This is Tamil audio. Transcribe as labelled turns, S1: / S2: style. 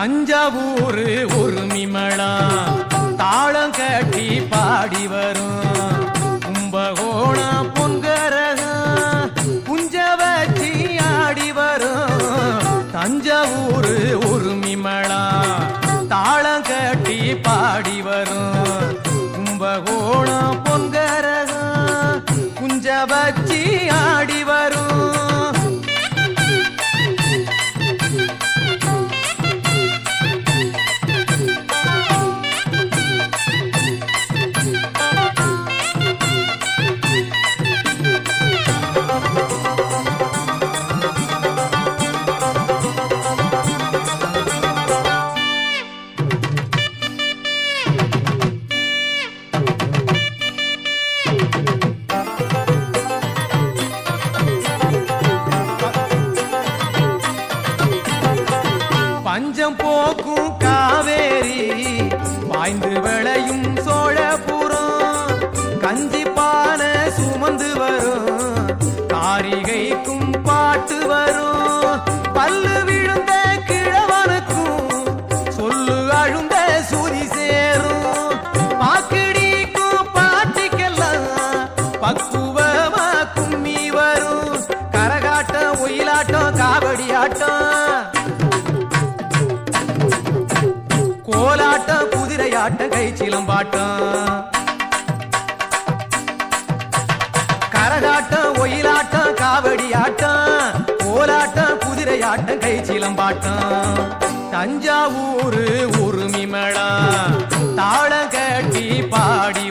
S1: தஞ்சாவூர் உரிமளா தாளம் கட்டி பாடி வரும் கும்பகோணம் பொன்கரகம் குஞ்ச வச்சி ஆடி வரும் தஞ்சாவூர் உரிமளா தாளம் கட்டி பாடி வரும் கும்பகோணம் பொன்கரகம் குஞ்ச வச்சி ஆடி வரும் பஞ்சம் போக்கும் காவேரி பாய்ந்து விளையும் சோழபுரம் கஞ்சி பானை சுமந்து வரும் காரிகைக்கும் பாட்டு வரும் பல்லு விழுந்த கிழவனுக்கும் சொல்லு அழுந்த சூதி சேரும் பாக்கிடிக்கும் பாட்டிக்கெல்லாம் பக்குவமா கும்மி வரும் கரகாட்டம் ஒயிலாட்டம் காவடி ஆட்டம் கோலாட்டம் குதிரையாட்டம் கை சிலம்பாட்டம் கரகாட்டம் ஒயிலாட்டம் காவடி ஆட்டம் கோலாட்டம் குதிரையாட்டம் கை சிலம்பாட்டம் தஞ்சாவூர் உரிமளா தாளம் கட்டி பாடி